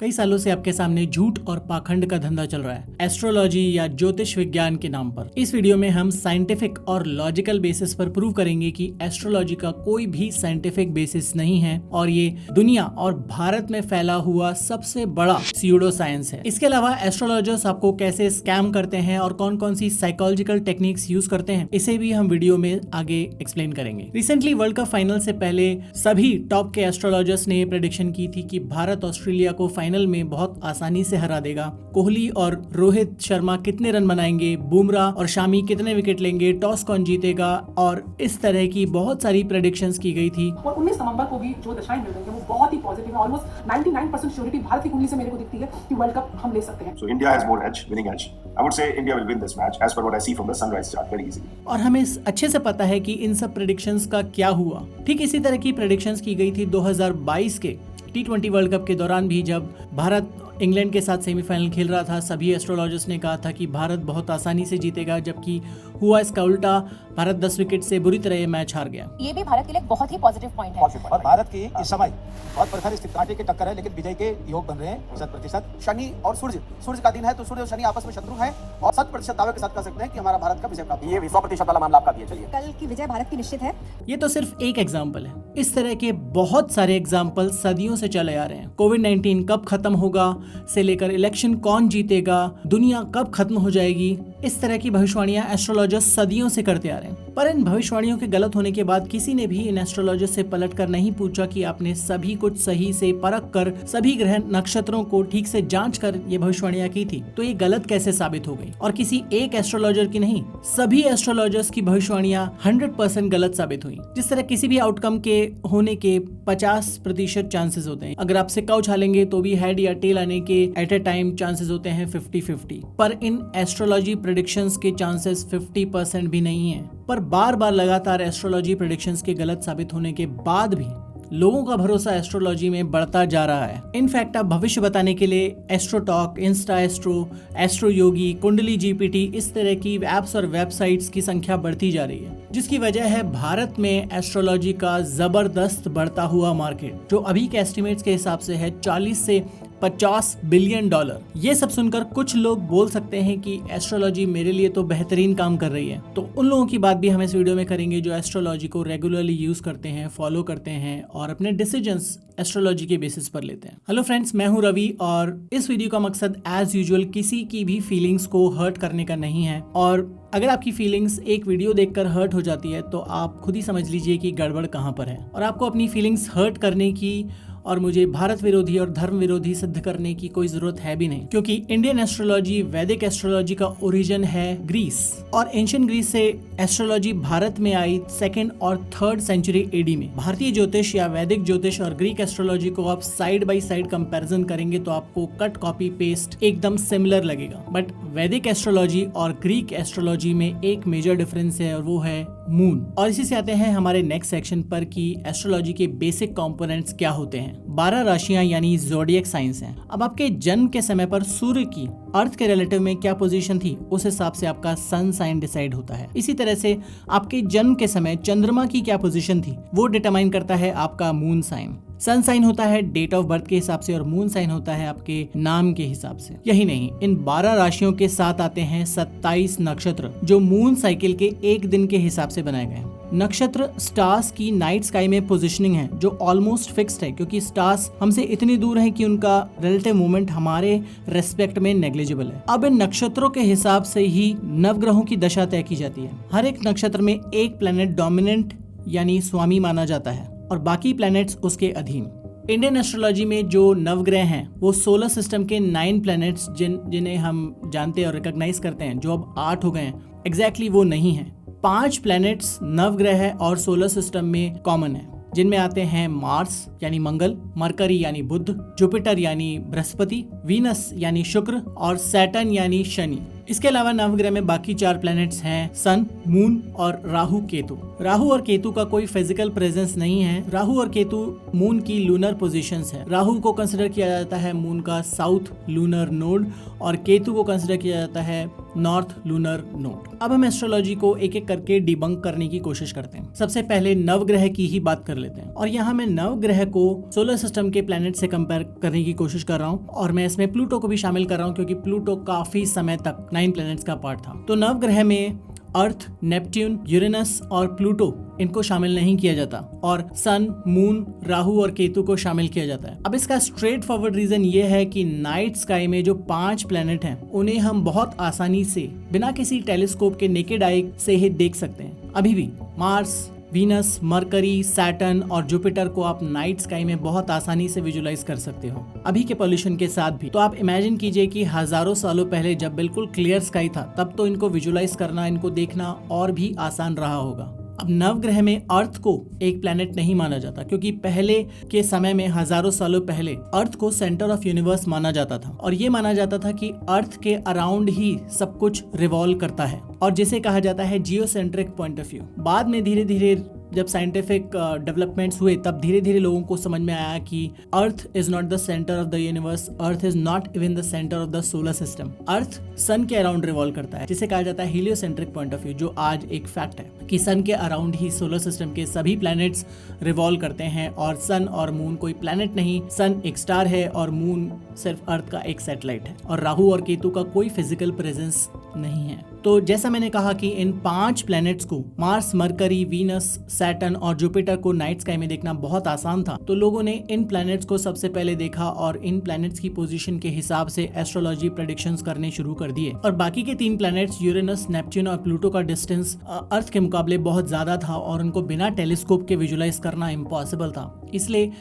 कई सालों से आपके सामने झूठ और पाखंड का धंधा चल रहा है एस्ट्रोलॉजी या ज्योतिष विज्ञान के नाम पर। इस वीडियो में हम साइंटिफिक और लॉजिकल बेसिस पर प्रूव करेंगे कि एस्ट्रोलॉजी का कोई भी साइंटिफिक बेसिस नहीं है और ये दुनिया और भारत में फैला हुआ सबसे बड़ा स्यूडो साइंस है। इसके अलावा एस्ट्रोलॉजर्स आपको कैसे स्कैम करते हैं और कौन कौन सी साइकोलॉजिकल टेक्निक्स यूज करते हैं, इसे भी हम वीडियो में आगे एक्सप्लेन करेंगे। रिसेंटली वर्ल्ड कप फाइनल से पहले सभी टॉप के एस्ट्रोलॉजर्स ने प्रेडिक्शन की थी कि भारत ऑस्ट्रेलिया को फाइनल में बहुत आसानी से हरा देगा। कोहली और रोहित शर्मा कितने रन बनाएंगे, बुमराह और शामी कितने विकेट लेंगे, टॉस कौन जीतेगा, और इस तरह की बहुत सारी प्रेडिक्शंस की गई थी। और 19 नवंबर को भी जो दशाएं मिल रही हैं वो बहुत ही पॉजिटिव है। ऑलमोस्ट 99% श्योरिटी भारत की कुंडली से मेरे को दिखती है कि वर्ल्ड कप हम ले सकते हैं। So India has more edge, winning edge. I would say India will win this match as per what I see from the sunrise chart very easily. और हमें अच्छे से पता है कि इन सब प्रेडिक्शंस का क्या हुआ। ठीक इसी तरह की प्रेडिक्शंस की गई थी 2022 के T20 वर्ल्ड कप के दौरान भी, जब भारत इंग्लैंड के साथ सेमीफाइनल खेल रहा था। सभी एस्ट्रोलॉजर्स ने कहा था कि भारत बहुत आसानी से जीतेगा, जबकि हुआ इसका उल्टा। भारत 10 विकेट से बुरी तरह ये मैच हार गया। ये भी भारत के लिए बहुत ही पॉजिटिव पॉइंट है। और भारत की इस समय बहुत प्रखर स्थिति कांटे की टक्कर है, लेकिन विजय के योग बन रहे हैं 100%। शनि और सूर्य का दिन है, तो सूर्य और शनि आपस में शत्रु हैं और 100% दावे के साथ कह सकते हैं कि हमारा भारत का विजय प्राप्त। ये 100% वाला मामला आपका भी है। चलिए, कल की विजय भारत की निश्चित है। ये तो सिर्फ एक एग्जाम्पल है। इस तरह के बहुत सारे एग्जाम्पल सदियों से चले आ रहे हैं। कोविड-19 कब खत्म होगा से लेकर इलेक्शन कौन जीतेगा, दुनिया कब खत्म हो जाएगी, इस तरह की भविष्यवाणियां एस्ट्रोलॉजर्स सदियों से करते आ रहे हैं। पर इन भविष्यवाणियों के गलत होने के बाद किसी ने भी इन एस्ट्रोलॉजर्स से पलटकर नहीं पूछा कि आपने सभी कुछ सही से परख कर, सभी ग्रह नक्षत्रों को ठीक से जांच कर ये भविष्यवाणियां की थी, तो ये गलत कैसे साबित हो गई। और किसी एक एस्ट्रोलॉजर की नहीं, सभी एस्ट्रोलॉजर्स की भविष्यवाणियां 100% गलत साबित हुई। जिस तरह किसी भी आउटकम के होने के 50% चांसेस होते हैं। अगर आप सिक्का उछालेंगे तो भी हेड या टेल आने के एट ए टाइम चांसेस होते हैं 50-50। पर इन एस्ट्रोलॉजी प्रेडिक्शंस के चांसेस 50% भी नहीं है। पर बार बार लगातार एस्ट्रोलॉजी प्रेडिक्शंस के गलत साबित होने के बाद भी लोगों का भरोसा एस्ट्रोलॉजी में बढ़ता जा रहा है। इनफैक्ट अब भविष्य बताने के लिए Astro Talk, Insta Astro, Astro Yogi, Kundli GPT, इस तरह की ऐप्स और वेबसाइट्स की संख्या बढ़ती जा रही है, जिसकी वजह है भारत में एस्ट्रोलॉजी का जबरदस्त बढ़ता हुआ मार्केट, जो अभी के एस्टिमेट्स के हिसाब से है 40 से 50 बिलियन डॉलर। ये सब सुनकर कुछ लोग बोल सकते हैं कि एस्ट्रोलॉजी मेरे लिए तो बेहतरीन काम कर रही है। तो उन लोगों की बात भी हम इस वीडियो में करेंगे जो एस्ट्रोलॉजी को रेगुलरली यूज करते हैं, फॉलो करते हैं और अपने डिसीजंस एस्ट्रोलॉजी के बेसिस पर लेते हैं। हेलो फ्रेंड्स, मैं हूं रवि और इस वीडियो का मकसद एज यूजुअल किसी की भी फीलिंग्स को हर्ट करने का नहीं है। और अगर आपकी फीलिंग्स एक वीडियो देखकर हर्ट हो जाती है तो आप खुद ही समझ लीजिए कि गड़बड़ कहां पर है। और आपको अपनी फीलिंग्स हर्ट करने की और मुझे भारत विरोधी और धर्म विरोधी सिद्ध करने की कोई जरूरत है भी नहीं, क्योंकि इंडियन एस्ट्रोलॉजी, वैदिक एस्ट्रोलॉजी का ओरिजिन है ग्रीस, और एंशिएंट ग्रीस से एस्ट्रोलॉजी भारत में आई 2nd और 3rd सेंचुरी एडी में। भारतीय ज्योतिष या वैदिक ज्योतिष और ग्रीक एस्ट्रोलॉजी को आप साइड बाय साइड कंपैरिजन करेंगे तो आपको कट कॉपी पेस्ट एकदम सिमिलर लगेगा। बट वैदिक एस्ट्रोलॉजी और ग्रीक एस्ट्रोलॉजी में एक मेजर डिफरेंस है और वो है मून। और इसी से आते हैं हमारे नेक्स्ट सेक्शन पर कि एस्ट्रोलॉजी के बेसिक कंपोनेंट्स क्या होते हैं। 12 राशियां यानी ज़ोडिएक साइंस हैं। अब आपके जन्म के समय पर सूर्य की अर्थ के रिलेटिव में क्या पोजीशन थी, उस हिसाब से आपका सन साइन डिसाइड होता है। इसी तरह से आपके जन्म के समय चंद्रमा की क्या पोजीशन थी वो डिटरमाइन करता है आपका मून साइन। सन साइन होता है डेट ऑफ बर्थ के हिसाब से और मून साइन होता है आपके नाम के हिसाब से। यही नहीं, इन 12 राशियों के साथ आते हैं 27 नक्षत्र जो मून साइकिल के एक दिन के हिसाब से बनाए गए हैं। नक्षत्र स्टार्स की नाइट स्काई में पोजीशनिंग है जो ऑलमोस्ट फिक्स्ड है, क्योंकि स्टार्स हमसे इतनी दूर हैं कि उनका रिलेटिव मूवमेंट हमारे रेस्पेक्ट में नेग्लिजिबल है। अब इन नक्षत्रों के हिसाब से ही नवग्रहों की दशा तय की जाती है। हर एक नक्षत्र में एक प्लैनेट डोमिनेंट यानी स्वामी माना जाता है और बाकी प्लैनेट्स उसके अधीन। इंडियन एस्ट्रोलॉजी में जो नवग्रह हैं वो सोलर सिस्टम के 9 प्लैनेट्स जिन्हें हम जानते और रिकॉग्नाइज करते हैं, जो अब 8 हो गए हैं, एग्जैक्टली वो नहीं है। 5 प्लैनेट्स नवग्रह और सोलर सिस्टम में कॉमन है, जिनमें आते हैं मार्स यानी मंगल, मरकरी यानी बुध, जुपिटर यानी बृहस्पति, वीनस यानी शुक्र और सैटर्न यानी शनि। इसके अलावा नवग्रह में बाकी 4 प्लैनेट्स हैं सन, मून और राहु केतु। राहु और केतु का कोई फिजिकल प्रेजेंस नहीं है। राहु और केतु मून की लूनर पोजीशंस है। राहु को कंसिडर किया जाता है मून का साउथ लूनर नोड और केतु को कंसिडर किया जाता है नॉर्थ लूनर नोड। अब हम एस्ट्रोलॉजी को एक एक करके डिबंक करने की कोशिश करते हैं। सबसे पहले नवग्रह की ही बात कर लेते हैं और यहाँ मैं नवग्रह को सोलर सिस्टम के प्लैनेट से कंपेयर करने की कोशिश कर रहा हूँ और मैं इसमें प्लूटो को भी शामिल कर रहा हूँ क्योंकि प्लूटो काफी समय तक 9 प्लैनेट्स का पार्ट था। तो नवग्रह में अर्थ, नेपट्यून, यूरेनस और प्लूटो इनको शामिल नहीं किया जाता और सन, मून, राहु और केतु को शामिल किया जाता है। अब इसका स्ट्रेट फॉरवर्ड रीजन ये है कि नाइट स्काई में जो 5 प्लैनेट हैं उन्हें हम बहुत आसानी से बिना किसी टेलीस्कोप के नेकेड आई से ही देख सकते हैं। अभी भी मार्स, वीनस, मरकरी, सैटर्न और जुपिटर को आप नाइट स्काई में बहुत आसानी से विजुलाइज कर सकते हो अभी के पॉल्यूशन के साथ भी। तो आप इमेजिन कीजिए कि हजारों सालों पहले जब बिल्कुल क्लियर स्काई था तब तो इनको विजुलाइज करना, इनको देखना और भी आसान रहा होगा। अब नवग्रह में अर्थ को एक प्लैनेट नहीं माना जाता क्योंकि पहले के समय में हजारों सालों पहले अर्थ को सेंटर ऑफ यूनिवर्स माना जाता था और ये माना जाता था कि अर्थ के अराउंड ही सब कुछ रिवॉल्व करता है और जिसे कहा जाता है जियोसेंट्रिक पॉइंट ऑफ व्यू। बाद में धीरे धीरे जब साइंटिफिक डेवलपमेंट्स हुए तब धीरे धीरे लोगों को समझ में आया कि earth is not the centre of the universe, earth is not even the centre of the solar system. Earth sun के अराउंड रिवॉल्व करता है जिसे कहा जाता है हीलियोसेंट्रिक पॉइंट ऑफ व्यू, जो आज एक फैक्ट है कि सन के अराउंड ही सोलर सिस्टम के सभी प्लैनेट्स रिवॉल्व करते हैं और सन और मून कोई प्लैनेट नहीं, सन एक स्टार है और मून सिर्फ अर्थ का एक सैटेलाइट है और राहु और केतु का कोई फिजिकल प्रेजेंस नहीं है। तो जैसा मैंने कहा कि इन 5 प्लैनेट्स को मार्स, मरकरी, वीनस, सैटर्न और जुपिटर को नाइट स्काई में देखना बहुत आसान था, तो लोगों ने इन प्लैनेट्स को सबसे पहले देखा और इन प्लैनेट्स की पोजीशन के हिसाब से एस्ट्रोलॉजी प्रेडिक्शंस करने शुरू कर दिए। और बाकी के 3 प्लैनेट्स यूरेनस, नेपच्यून और प्लूटो का डिस्टेंस अर्थ के मुकाबले बहुत ज्यादा था और उनको बिना टेलीस्कोप के विजुलाइज करना इम्पॉसिबल था, इसलिए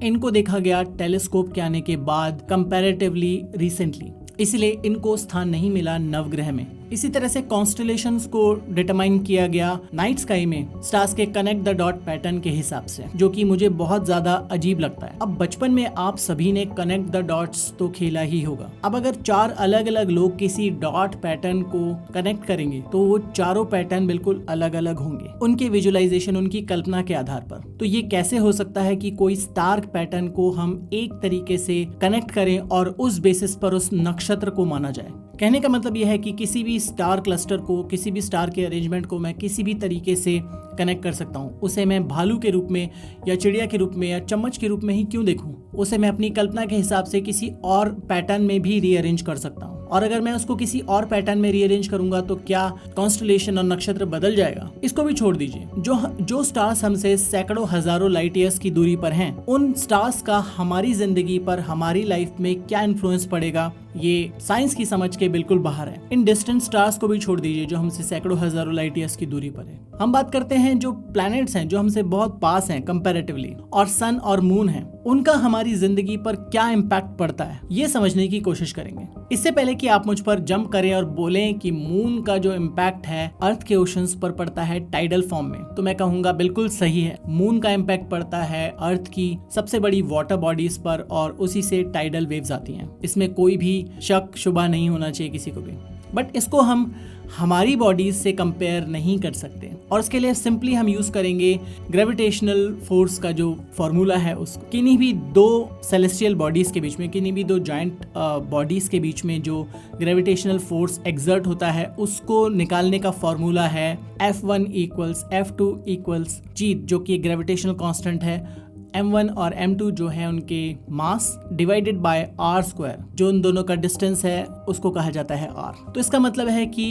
इनको देखा गया टेलीस्कोप के आने के बाद कंपैरेटिवली रिसेंटली, इसलिए इनको स्थान नहीं मिला नवग्रह में। इसी तरह से कॉन्स्टेलेशंस को डिटरमाइन किया गया नाइट स्काई में स्टार्स के कनेक्ट द डॉट पैटर्न के हिसाब से, जो कि मुझे बहुत ज्यादा अजीब लगता है। अब बचपन में आप सभी ने कनेक्ट द डॉट्स तो खेला ही होगा। अब अगर 4 अलग अलग लोग किसी डॉट पैटर्न को कनेक्ट करेंगे तो वो चारों पैटर्न बिल्कुल अलग अलग होंगे उनके विजुअलाइजेशन, उनकी कल्पना के आधार पर। तो ये कैसे हो सकता है कि कोई स्टार पैटर्न को हम एक तरीके से कनेक्ट करें और उस बेसिस पर उस नक्षत्र को माना जाए? कहने का मतलब यह है कि किसी भी स्टार क्लस्टर को, किसी भी स्टार के अरेंजमेंट को मैं किसी भी तरीके से कनेक्ट कर सकता हूँ। उसे मैं भालू के रूप में या चिड़िया के रूप में या चम्मच के रूप में ही क्यों देखूं? उसे मैं अपनी कल्पना के हिसाब से किसी और पैटर्न में भी रीअरेंज कर सकता हूँ। और अगर मैं उसको किसी और पैटर्न में रीअरेंज करूंगा तो क्या कॉन्स्टेलेशन और नक्षत्र बदल जाएगा? इसको भी छोड़ दीजिए। जो स्टार्स हमसे सैकड़ों हजारों लाइट ईयर्स की दूरी पर हैं, उन स्टार्स का हमारी जिंदगी पर, हमारी लाइफ में क्या इन्फ्लुएंस पड़ेगा, ये साइंस की समझ के बिल्कुल बाहर है। इन डिस्टेंट स्टार्स को भी छोड़ दीजिए जो हमसे सैकड़ों हजारों लाइट ईयर्स की दूरी पर है। हम बात करते हैं जो प्लैनेट्स हैं जो हमसे बहुत पास हैं कंपैरेटिवली, और सन और मून हैं, उनका हमारी जिंदगी पर क्या इम्पैक्ट पड़ता है, ये समझने की कोशिश करेंगे। इससे पहले कि आप मुझ पर जंप करें और बोलें कि मून का जो इम्पैक्ट है अर्थ के ओशंस पर पड़ता है टाइडल फॉर्म में, तो मैं कहूंगा बिल्कुल सही है। मून का इम्पैक्ट पड़ता है अर्थ की सबसे बड़ी वाटर बॉडीज पर और उसी से टाइडल वेव्स आती हैं। इसमें कोई भी शक शुबा नहीं होना चाहिए किसी को भी। बट इसको हम हमारी बॉडीज से कंपेयर नहीं कर सकते और इसके लिए सिंपली हम यूज करेंगे ग्रेविटेशनल फोर्स का जो फॉर्मूला है उसको। किन्हीं भी 2 सेलेस्टियल बॉडीज के बीच में, किन्हीं भी 2 जाइंट बॉडीज के बीच में जो ग्रेविटेशनल फोर्स एक्सर्ट होता है उसको निकालने का फॉर्मूला है F1 = F2 = g, जो कि ग्रेविटेशनल कांस्टेंट है। M1 और M2 जो है उनके मास डिवाइडेड बाय r², जो उन दोनों का डिस्टेंस है उसको कहा जाता है r। तो इसका मतलब है कि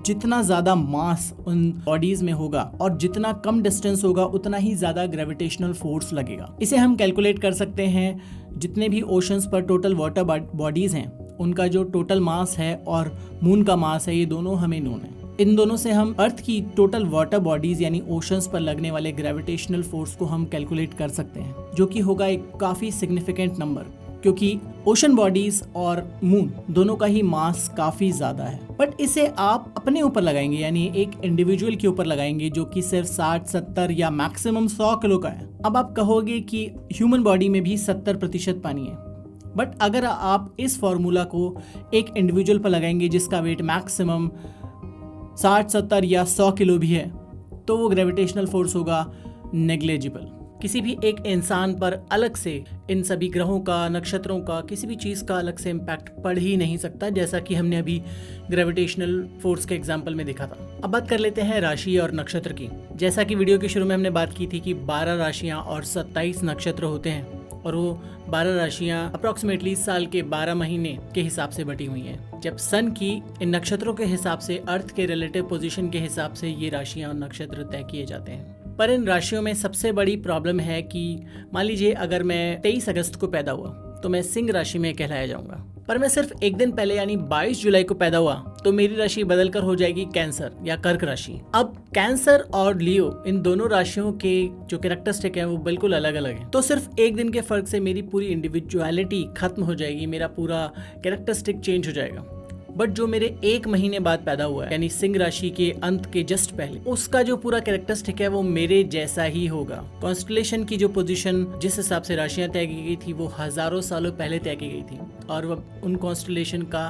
जितना ज्यादा मास उन बॉडीज में होगा और जितना कम डिस्टेंस होगा उतना ही ज्यादा ग्रेविटेशनल फोर्स लगेगा। इसे हम कैलकुलेट कर सकते हैं। जितने भी ओशंस पर टोटल वाटर बॉडीज हैं उनका जो टोटल मास है और मून का मास है, ये दोनों हमें नोन है। इन दोनों से हम अर्थ की टोटल वाटर बॉडीज यानी ओशंस पर लगने वाले ग्रेविटेशनल फोर्स को हम कैलकुलेट कर सकते हैं, जो कि होगा एक काफी सिग्निफिकेंट नंबर, क्योंकि ओशन बॉडीज और मून दोनों का ही मास काफी ज्यादा है। बट इसे आप अपने ऊपर लगाएंगे, यानी एक इंडिविजुअल के ऊपर लगाएंगे जो कि सिर्फ 60, 70 या मैक्सिमम 100 किलो का है। अब आप कहोगे कि ह्यूमन बॉडी में भी 70% पानी है। बट अगर आप इस फॉर्मूला को एक इंडिविजुअल पर लगाएंगे जिसका वेट मैक्सिमम 60, 70 या 100 किलो भी है, तो वो ग्रेविटेशनल फोर्स होगा नेग्लिजिबल। किसी भी एक इंसान पर अलग से इन सभी ग्रहों का, नक्षत्रों का, किसी भी चीज़ का अलग से इम्पैक्ट पड़ ही नहीं सकता, जैसा कि हमने अभी ग्रेविटेशनल फोर्स के एग्जाम्पल में देखा था। अब बात कर लेते हैं राशि और नक्षत्र की। जैसा कि वीडियो के शुरू में हमने बात की थी कि 12 राशियां और 27 नक्षत्र होते हैं, और वो 12 राशियां अप्रॉक्सीमेटली साल के 12 महीने के हिसाब से बटी हुई हैं। जब सन की इन नक्षत्रों के हिसाब से, अर्थ के रिलेटिव पोजीशन के हिसाब से ये राशियां और नक्षत्र तय किए जाते हैं। पर इन राशियों में सबसे बड़ी प्रॉब्लम है कि मान लीजिए अगर मैं 23 अगस्त को पैदा हुआ तो मैं सिंह राशि में कहलाया जाऊंगा, पर मैं सिर्फ एक दिन पहले यानी 22 जुलाई को पैदा हुआ तो मेरी राशि बदलकर हो जाएगी कैंसर या कर्क राशि। अब कैंसर और लियो, इन दोनों राशियों के जो कैरेक्टरिस्टिक है वो बिल्कुल अलग अलग है, तो सिर्फ एक दिन के फर्क से मेरी पूरी इंडिविजुअलिटी खत्म हो जाएगी, मेरा पूरा कैरेक्टरिस्टिक चेंज हो जाएगा। बट जो मेरे 1 महीने बाद पैदा हुआ है यानी सिंह राशि के अंत के जस्ट पहले, उसका जो पूरा कैरेक्टरिस्टिक है वो मेरे जैसा ही होगा। कॉन्स्टलेशन की जो पोजीशन जिस हिसाब से राशियां तय की गई थी वो हजारों सालों पहले तय की गई थी, और वो उन कॉन्स्टलेशन का,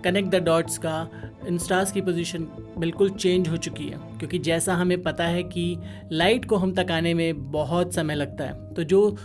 कनेक्ट द डॉट्स का, इन स्टार्स की पोजीशन बिल्कुल चेंज हो चुकी है, क्योंकि जैसा हमें पता है कि लाइट को हम तक आने में बहुत समय लगता है, तो जो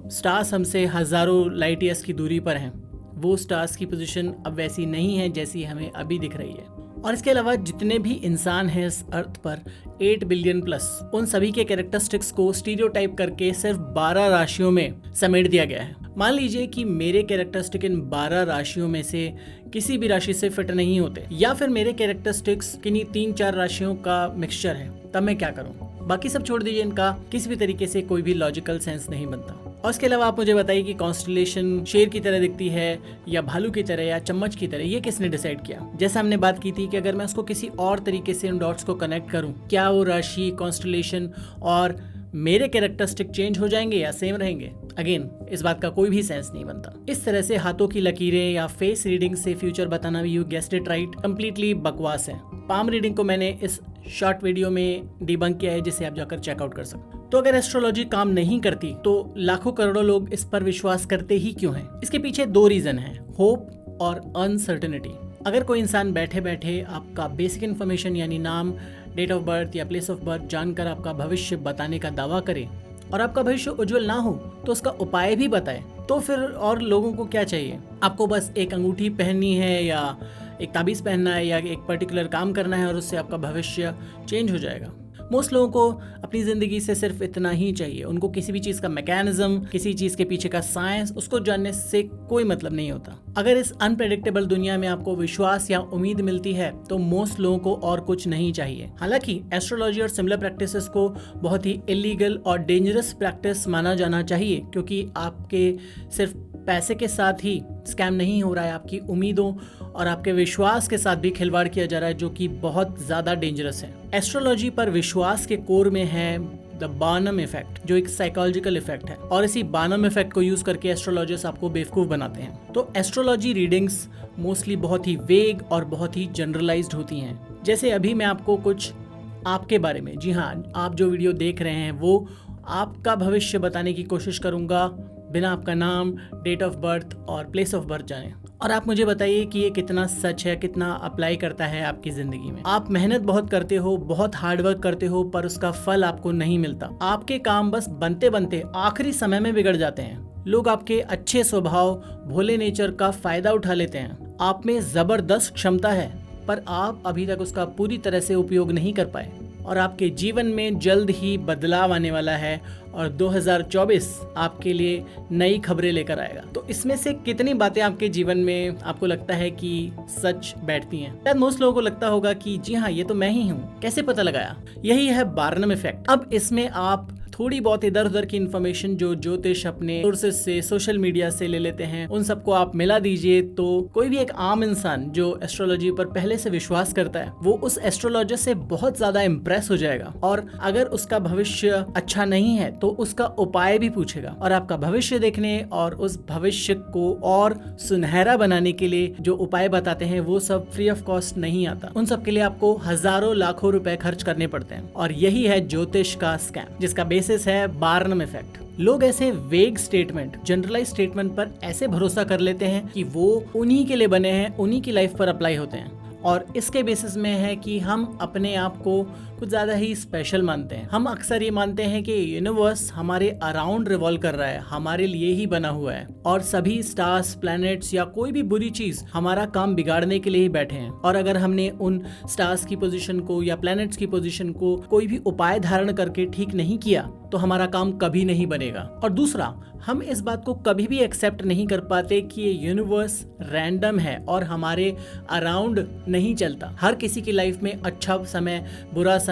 स्टार्स हमसे हजारों लाइट ईयर्स की दूरी पर हैं वो स्टार्स की पोजीशन अब वैसी नहीं है जैसी हमें अभी दिख रही है। और इसके अलावा जितने भी इंसान हैं इस अर्थ पर 8 बिलियन प्लस, उन सभी के कैरेक्टरिस्टिक्स को स्टीरियोटाइप करके सिर्फ 12 राशियों में समेट दिया गया है। मान लीजिए कि मेरे कैरेक्टरिस्टिक इन 12 राशियों में से किसी भी राशि से फिट नहीं होते, या फिर मेरे कैरेक्टरिस्टिक्स किन्हीं 3-4 राशियों का मिक्सचर है, तब मैं क्या करूं? बाकी सब छोड़ दीजिए, इनका किसी भी तरीके से कोई भी लॉजिकल सेंस नहीं बनता। और इसके अलावा आप मुझे बताइए कि कॉन्स्टलेशन शेर की तरह दिखती है या भालू की तरह या चम्मच की तरह, ये किसने डिसाइड किया? जैसा हमने बात की थी कि अगर मैं उसको किसी और तरीके से उन डॉट्स को कनेक्ट करूं, क्या वो राशि, कॉन्स्टलेशन और मेरे कैरेक्टरिस्टिक चेंज हो जाएंगे या सेम रहेंगे? अगेन, इस बात का कोई भी सेंस नहीं बनता। इस तरह से हाथों की लकीरें या फेस रीडिंग से फ्यूचर बताना भी, you guessed it right, completely बकवास है। पाम रीडिंग को मैंने इस शॉर्ट वीडियो में डिबंक किया है, जिसे आप जाकर चेकआउट कर सकते। तो अगर एस्ट्रोलॉजी काम नहीं करती तो लाखों करोड़ों लोग इस पर विश्वास करते ही क्यों हैं? इसके पीछे 2 रीजन हैं, होप और अनसर्टेनिटी। अगर कोई इंसान बैठे बैठे आपका बेसिक इन्फॉर्मेशन यानी नाम, डेट ऑफ बर्थ या प्लेस ऑफ बर्थ जानकर आपका भविष्य बताने का दावा करे और आपका भविष्य उज्जवल ना हो तो उसका उपाय भी बताए, तो फिर और लोगों को क्या चाहिए? आपको बस एक अंगूठी पहननी है या एक ताबीज़ पहनना है या एक पर्टिकुलर काम करना है और उससे आपका भविष्य चेंज हो जाएगा। मोस्ट लोगों को अपनी ज़िंदगी से सिर्फ इतना ही चाहिए, उनको किसी भी चीज़ का मैकेनिज्म, किसी चीज़ के पीछे का साइंस, उसको जानने से कोई मतलब नहीं होता। अगर इस अनप्रेडिक्टेबल दुनिया में आपको विश्वास या उम्मीद मिलती है तो मोस्ट लोगों को और कुछ नहीं चाहिए। हालांकि एस्ट्रोलॉजी और सिमिलर प्रैक्टिसेस को बहुत ही इलीगल और डेंजरस प्रैक्टिस माना जाना चाहिए, क्योंकि आपके सिर्फ पैसे के साथ ही स्कैम नहीं हो रहा है, आपकी उम्मीदों और आपके विश्वास के साथ भी खिलवाड़ किया जा रहा है, जो कि बहुत ज़्यादा डेंजरस है। एस्ट्रोलॉजी पर विश्वास के कोर में है द बार्नम इफेक्ट, जो एक साइकोलॉजिकल इफेक्ट है, और इसी बार्नम इफेक्ट को यूज करके एस्ट्रोलॉजर्स आपको बेवकूफ़ बनाते हैं। तो एस्ट्रोलॉजी रीडिंग्स मोस्टली बहुत ही वेग और बहुत ही जनरलाइज्ड होती हैं। जैसे अभी मैं आपको कुछ आपके बारे में, जी हाँ, आप जो वीडियो देख रहे हैं वो आपका भविष्य बताने की कोशिश करूंगा बिना आपका नाम, डेट ऑफ बर्थ और प्लेस ऑफ बर्थ जाने। और आप मुझे बताइए कि ये कितना सच है, कितना अप्लाई करता है आपकी जिंदगी में। आप मेहनत बहुत करते हो, बहुत हार्डवर्क करते हो, पर उसका फल आपको नहीं मिलता। आपके काम बस बनते बनते आखिरी समय में बिगड़ जाते हैं। लोग आपके अच्छे स्वभाव, भोले नेचर का फायदा उठा लेते हैं। आप में जबरदस्त क्षमता है, पर आप अभी तक उसका पूरी तरह से उपयोग नहीं कर पाए, और आपके जीवन में जल्द ही बदलाव आने वाला है और 2024 आपके लिए नई खबरें लेकर आएगा। तो इसमें से कितनी बातें आपके जीवन में आपको लगता है कि सच बैठती हैं? शायद मोस्ट लोगों को लगता होगा कि जी हाँ, ये तो मैं ही हूँ, कैसे पता लगाया? यही है बार्नम इफेक्ट। अब इसमें आप थोड़ी बहुत इधर उधर की इन्फॉर्मेशन जो ज्योतिष अपने सोर्सेज से, सोशल मीडिया से ले लेते हैं, उन सबको आप मिला दीजिए, तो कोई भी एक आम इंसान जो एस्ट्रोलॉजी पर पहले से विश्वास करता है वो उस एस्ट्रोलॉजर से बहुत ज्यादा इम्प्रेस हो जाएगा, और अगर उसका भविष्य अच्छा नहीं है तो उसका उपाय भी पूछेगा। और आपका भविष्य देखने और उस भविष्य को और सुनहरा बनाने के लिए जो उपाय बताते हैं वो सब फ्री ऑफ कॉस्ट नहीं आता। उन सब के लिए आपको हजारों लाखों रुपए खर्च करने पड़ते हैं, और यही है ज्योतिष का स्कैम, जिसका बेसिस है बार्नम इफेक्ट। लोग ऐसे वेग स्टेटमेंट, जनरलाइज स्टेटमेंट पर ऐसे भरोसा कर लेते हैं कि वो उन्हीं के लिए बने हैं, उन्हीं की लाइफ पर अप्लाई होते हैं, और इसके बेसिस में है कि हम अपने आप को कुछ ज़्यादा ही स्पेशल मानते हैं। हम अक्सर ये मानते हैं कि यूनिवर्स हमारे अराउंड रिवॉल्व कर रहा है, हमारे लिए ही बना हुआ है, और सभी स्टार्स, प्लैनेट्स या कोई भी बुरी चीज़ हमारा काम बिगाड़ने के लिए ही बैठे हैं। और अगर हमने उन स्टार्स की पोजीशन को या प्लैनेट्स की पोजीशन को कोई भी उपाय धारण करके ठीक नहीं किया तो हमारा काम कभी नहीं बनेगा। और दूसरा, हम इस बात को कभी भी एक्सेप्ट नहीं कर पाते कि ये यूनिवर्स रैंडम है और हमारे अराउंड नहीं चलता। हर किसी की लाइफ में अच्छा समय, बुरा समय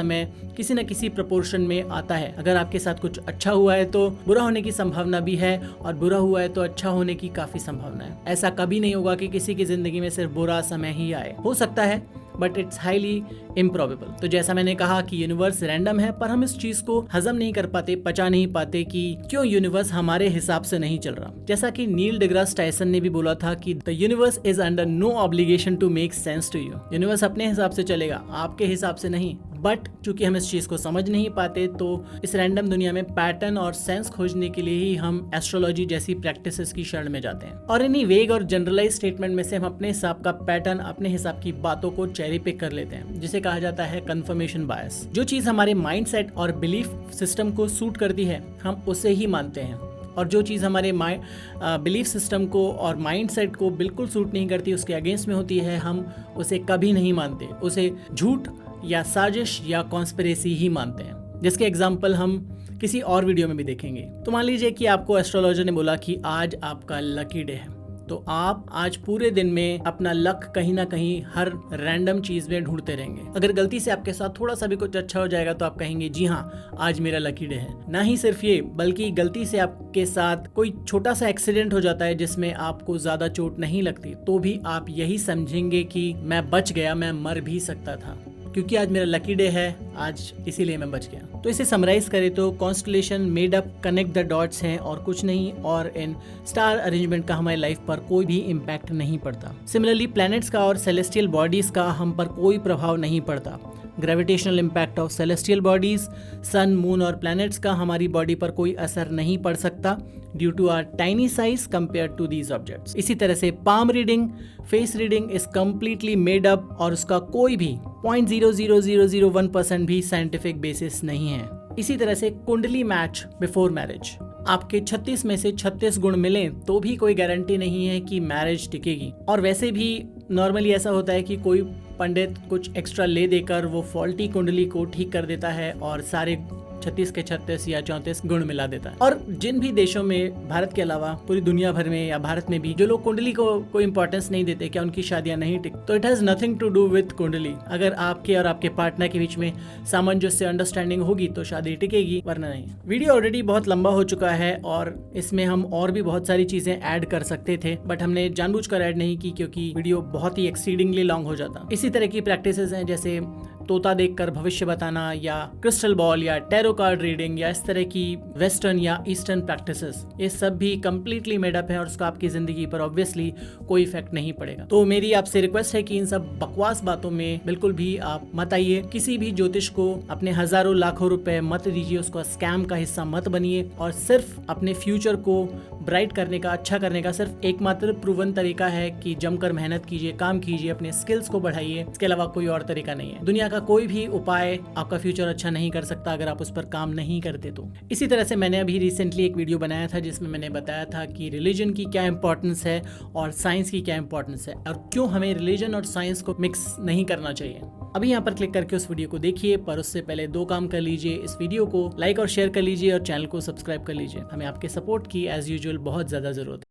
किसी न किसी प्रोपोर्शन में आता है। अगर आपके साथ कुछ अच्छा हुआ है तो बुरा होने की संभावना भी है, और बुरा हुआ है तो अच्छा होने की काफी संभावना है। ऐसा कभी नहीं होगा कि किसी की जिंदगी में सिर्फ बुरा समय ही आए। हो सकता है, बट इट्स हाईली इम्प्रॉबेबल। तो जैसा मैंने कहा कि यूनिवर्स रैंडम है, पर हम इस चीज को हजम नहीं कर पाते, पचा नहीं पाते कि क्यों यूनिवर्स हमारे हिसाब से नहीं चल रहा। जैसा कि नील डिग्रास टायसन ने भी बोला था कि the universe is under no obligation to make sense to you. Universe अपने हिसाब से चलेगा, आपके हिसाब से नहीं। बट चूंकि हम इस चीज को समझ नहीं पाते, तो इस रैंडम दुनिया में पैटर्न और सेंस खोजने के लिए ही हम एस्ट्रोलॉजी जैसी प्रैक्टिसेस की शरण में जाते हैं, और इन्हीं वेग और जनरलाइज स्टेटमेंट में से हम अपने हिसाब का पैटर्न, अपने हिसाब की बातों को चेरी पिक कर लेते हैं, जिसे कहा जाता है कंफर्मेशन बायस। जो चीज हमारे माइंडसेट और बिलीफ सिस्टम को सूट करती है, हम उसे ही मानते हैं, और जो चीज़ हमारे बिलीफ सिस्टम को और माइंडसेट को बिल्कुल सूट नहीं करती, उसके अगेंस्ट में होती है, हम उसे कभी नहीं मानते। उसे झूठ या साजिश या कॉन्स्पिरेसी ही मानते हैं, जिसके एग्जाम्पल हम किसी और वीडियो में भी देखेंगे। तो मान लीजिए कि आपको एस्ट्रोलॉजर ने बोला कि आज आपका लकी डे है, तो आप आज पूरे दिन में अपना लक कहीं ना कहीं हर रैंडम चीज में ढूंढते रहेंगे। अगर गलती से आपके साथ थोड़ा सा भी कुछ अच्छा हो जाएगा तो आप कहेंगे जी हाँ, आज मेरा लकी डे है। ना ही सिर्फ ये, बल्कि गलती से आपके साथ कोई छोटा सा एक्सीडेंट हो जाता है जिसमें आपको ज्यादा चोट नहीं लगती, तो भी आप यही समझेंगे कि मैं बच गया, मैं मर भी सकता था, क्योंकि आज मेरा लकी डे है, आज इसीलिए मैं बच गया। तो इसे समराइज करें तो constellation made up connect the dots हैं और कुछ नहीं, और इन स्टार अरेंजमेंट का हमारी लाइफ पर कोई भी इम्पैक्ट नहीं पड़ता। सिमिलरली प्लैनेट्स का और सेलेस्टियल बॉडीज का हम पर कोई प्रभाव नहीं पड़ता। Gravitational impact of celestial bodies, sun, moon और प्लैनेट्स का हमारी बॉडी पर कोई असर नहीं पड़ सकता due to our tiny size compare to these objects. इसी तरह से palm reading, face reading is completely made up, और उसका कोई भी 0.00001% भी साइंटिफिक बेसिस नहीं है। इसी तरह से कुंडली मैच बिफोर मैरिज, आपके 36 में से 36 गुण मिलें तो भी कोई गारंटी नहीं है कि मैरिज टिकेगी। और वैसे भी नॉर्मली ऐसा होता है कि कोई पंडित कुछ एक्स्ट्रा ले देकर वो फॉल्टी कुंडली को ठीक कर देता है और सारे 36 के 36 या 34 गुण मिला देता है। और जिन भी देशों में, भारत के अलावा पूरी दुनिया भर में या भारत में भी, जो लोग कुंडली को कोई इंपॉर्टेंस नहीं देते, क्या उनकी शादियां नहीं टिक, तो it has nothing to do with kundli. अगर आपके और आपके पार्टनर के बीच में सामंजस्य, अंडरस्टैंडिंग होगी तो शादी टिकेगी, वरना नहीं। वीडियो ऑलरेडी बहुत लंबा हो चुका है और इसमें हम और भी बहुत सारी चीजें ऐड कर सकते थे, बट हमने जानबूझकर ऐड नहीं की क्योंकि वीडियो बहुत ही एक्सीडिंगली लॉन्ग हो जाता। इसी तरह की प्रैक्टिसेस हैं जैसे तोता देखकर भविष्य बताना, या क्रिस्टल बॉल, या टैरो कार्ड रीडिंग, या इस तरह की वेस्टर्न या ईस्टर्न प्रैक्टिसेस, ये सब भी कंप्लीटली मेड अप है और उसका आपकी जिंदगी पर ऑब्वियसली कोई इफेक्ट नहीं पड़ेगा। तो मेरी आपसे रिक्वेस्ट है कि इन सब बकवास बातों में बिल्कुल भी आप मत आइए। किसी भी ज्योतिष को अपने हजारों लाखों रुपए मत दीजिए, उसका स्कैम का हिस्सा मत बनिए, और सिर्फ अपने फ्यूचर को ब्राइट करने का, अच्छा करने का सिर्फ एकमात्र प्रूवन तरीका है कि जमकर मेहनत कीजिए, काम कीजिए, अपने स्किल्स को बढ़ाइए। इसके अलावा कोई और तरीका नहीं है। दुनिया का कोई भी उपाय आपका फ्यूचर अच्छा नहीं कर सकता अगर आप उस पर काम नहीं करते तो। इसी तरह से मैंने अभी रिसेंटली एक वीडियो बनाया था जिसमें मैंने बताया था कि रिलीजन की क्या इंपॉर्टेंस है और साइंस की क्या इंपॉर्टेंस है, और क्यों हमें रिलीजन और साइंस को मिक्स नहीं करना चाहिए। अभी यहाँ पर क्लिक करके उस वीडियो को देखिए, पर उससे पहले 2 काम कर लीजिए। इस वीडियो को लाइक और शेयर कर लीजिए और चैनल को सब्सक्राइब कर लीजिए। हमें आपके सपोर्ट की एज यूजुअल बहुत ज्यादा जरूरत है।